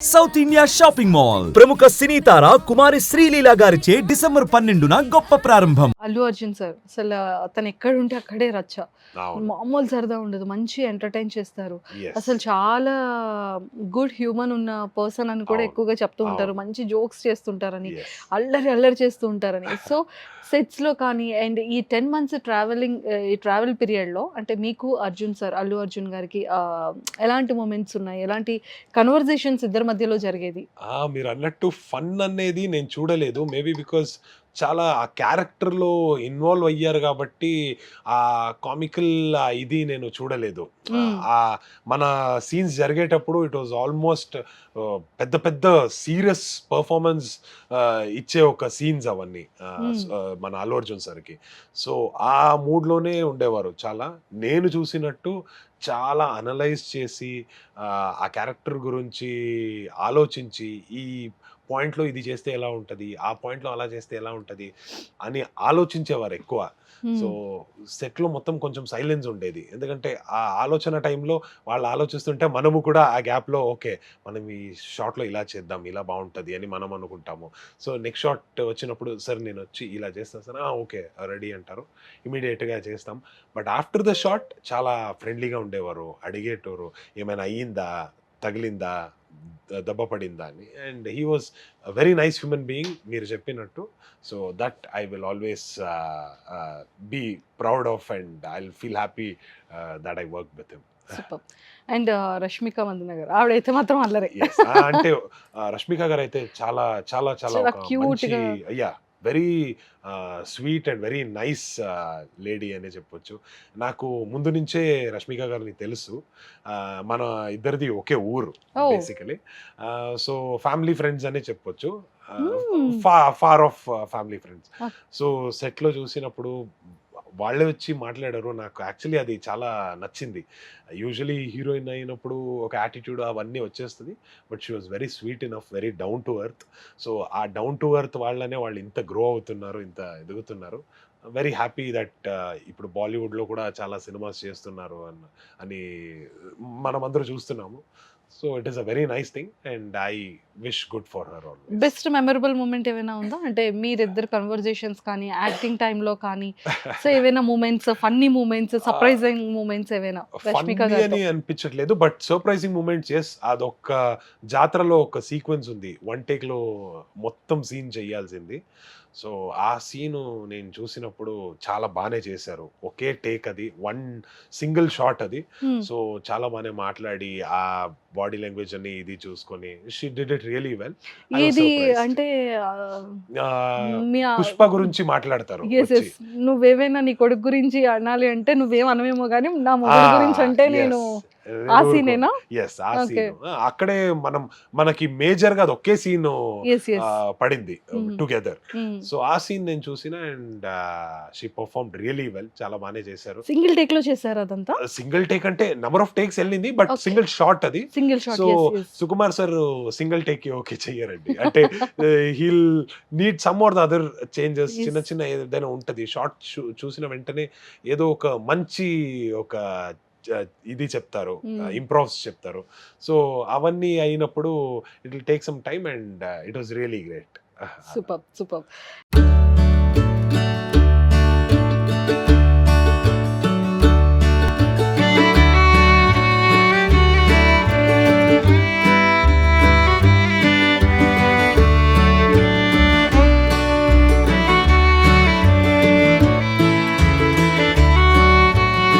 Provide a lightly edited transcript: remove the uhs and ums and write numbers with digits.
South India shopping mall ప్రముఖ సినీ తార కుమారి శ్రీలీల గారిచే December 12న గొప్ప ప్రారంభం. అల్లు అర్జున్ సార్ అసలు అతను ఎక్కడ ఉంటే అక్కడే రచ్చ. అవును. మామూలు సరదా ఉండదు, మంచి ఎంటర్టైన్ చేస్తారు. Yes. అసలు చాలా గుడ్ హ్యూమన్ ఉన్న పర్సన్ అని కూడా అవును. ఎక్కువగా చెప్తూ ఉంటారు. అవును. మంచి జోక్స్ చేస్తుంటారని, Yes. అల్లరి అల్లరి చేస్తూ ఉంటారని. సో సెట్స్ లో కానీ అండ్ ఈ 10 months ట్రావెలింగ్, ఈ ట్రావెల్ పీరియడ్ లో అంటే మీకు అర్జున్ సార్, అల్లు అర్జున్ గారికి ఎలాంటి మూమెంట్స్ ఉన్నాయి, ఎలాంటి కన్వర్జేషన్స్ ఇద్దరి మధ్యలో జరిగేది? మీరు అన్నట్టు ఫన్ అనేది నేను చూడలేదు. మేబీ బికాస్ చాలా ఆ క్యారెక్టర్‌లో ఇన్వాల్వ్ అయ్యారు కాబట్టి ఆ కామికల్ ఇది నేను చూడలేదు. మన సీన్స్ జరిగేటప్పుడు ఇట్ వాస్ ఆల్మోస్ట్ పెద్ద పెద్ద సీరియస్ పర్ఫార్మెన్స్ ఇచ్చే ఒక సీన్స్ అవన్నీ. మన అల్లు అర్జున్ సార్‌కి. సో ఆ మూడ్‌లోనే ఉండేవారు చాలా. నేను చూసినట్టు చాలా అనలైజ్ చేసి ఆ క్యారెక్టర్ గురించి ఆలోచించి ఈ పాయింట్‌లో ఇది చేస్తే ఎలా ఉంటది? ఆ పాయింట్‌లో అలా చేస్తే ఎలా ఉంటది? అని ఆలోచించేవారు ఎక్కువ. సో సెట్‌లో మొత్తం కొంచెం సైలెన్స్ ఉండేది. ఎందుకంటే ఆ ఆలోచన టైంలో వాళ్ళు ఆలోచిస్తుంటే మనము కూడా ఆ గ్యాప్‌లో ఓకే. మనం ఈ షాట్‌లో ఇలా చేద్దాం. ఇలా బావుంటది అని మనం అనుకుంటాము. సో నెక్స్ట్ షాట్ వచ్చినప్పుడు సార్ నేనొచ్చి ఇలా చేస్తాను సార్. ఓకే. రెడీ అంటారు. ఇమ్మీడియేట్‌గా చేస్తాం. బట్ ఆఫ్టర్ ద షాట్ చాలా ఫ్రెండ్లీగా ఉండేవారు. అడిగేటోరు. ఏమైనా అయ్యిందా? తగిలిందా? దెబ్బ పడిందా అని. And he was a very nice human being మీరు చెప్పినట్టు. So that I will always be proud of and I will feel happy that I work with him. Super. And Rashmika Mandanna garu ఆవిడైతే మాత్రం అల్లరే. అంటే రష్మిక గారు అయితే చాలా చాలా చాలా చాలా ఒక క్యూట్ మంచి గా. Very sweet and very nice lady అనే చెప్పొచ్చు. నాకు ముందు నుంచే రష్మిక గారిని తెలుసు. మన ఇద్దరిది ఒకే ఊరు ఓ. బేసికలీ. సో ఫ్యామిలీ ఫ్రెండ్స్ అనే చెప్పొచ్చు. Hmm. Far of family friends. Okay. So సెట్లో చూసినప్పుడు వాళ్ళే వచ్చి మాట్లాడారు. నాకు యాక్చువల్లీ అది చాలా నచ్చింది. యూజువలీ హీరోయిన్ అయినప్పుడు ఒక యాటిట్యూడ్ అవన్నీ వచ్చేస్తుంది. But she was very sweet enough, very down to earth. So ఆ డౌన్ టు ఎర్త్ వాళ్ళనే వాళ్ళు ఇంత గ్రో అవుతున్నారు, ఇంత ఎదుగుతున్నారు. వెరీ హ్యాపీ దట్ ఇప్పుడు బాలీవుడ్లో కూడా చాలా సినిమాస్ చేస్తున్నారు అని మనమందరూ చూస్తున్నాము. So it is a very nice thing and I wish good for her always. Best memorable moment ఏమైనా ఉందా? అంటే మీరిద్దరు కన్వర్జేషన్స్ కానీ, యాక్టింగ్ టైంలో కానీ, సో ఏవైనా moments, funny moments, surprising moments ఏవైనా రష్మిక ఫన్నీ గారితో? అని అనిపించట్లేదు. But surprising moments yes. అదొక జాతరలో ఒక సీక్వెన్స్ ఉంది. వన్ టేక్‌లో మొత్తం సీన్ చేయాల్సింది. సో ఆ సీను నేను చూసినప్పుడు చాలా బానే చేశారు. ఒకే టేక్ అది. వన్ సింగిల్ షాట్ అది. Hmm. సో చాలా బానే మాట్లాడి ఆ బాడీ లాంగ్వేజ్ అని ఇది చూసుకొని she did it really well. I was ఏది సర్ప్రైజ్డ్. అంటే మీ పుష్ప గురించి మాట్లాడతారు ఎస్ వచ్చి. ఎస్, నువ్వేమైనా నీ కొడుకు గురించి అనాలి అంటే నువ్వేం అనవేమో కానీ నా మొగుడు గురించి అంటే నేను ఆ సీనేనా? ఎస్ ఆ Okay. సీన్ అక్కడే మనకి మేజర్ గా అది ఒకే సీన్ ఎస్ ఎస్. పడింది Mhm. టుగెదర్. సో ఆ సీన్ నేను చూసిన and she performed really well. చాలా బాగానే చేశారు. సింగిల్ టేక్ లో చేశారు అదంతా? సింగిల్ టేక్ అంటే నెంబర్ ఆఫ్ టేక్స్ వెళ్ళింది బట్ Okay. సింగిల్ షాట్ అది. Single shot. So yes yes. Sukumar sir single take okay చెయ్యరండి. అంటే he'll need some or the other changes. Yes. చిన్న చిన్న ఏదైనా ఉంటది. షార్ట్ చూసిన వెంటనే ఏదో ఒక మంచి ఒక ఇది చెప్తారు, ఇంప్రూవ్స్ చెప్తారు. సో అవన్నీ అయినప్పుడు it will take some time and it was really great. Super super.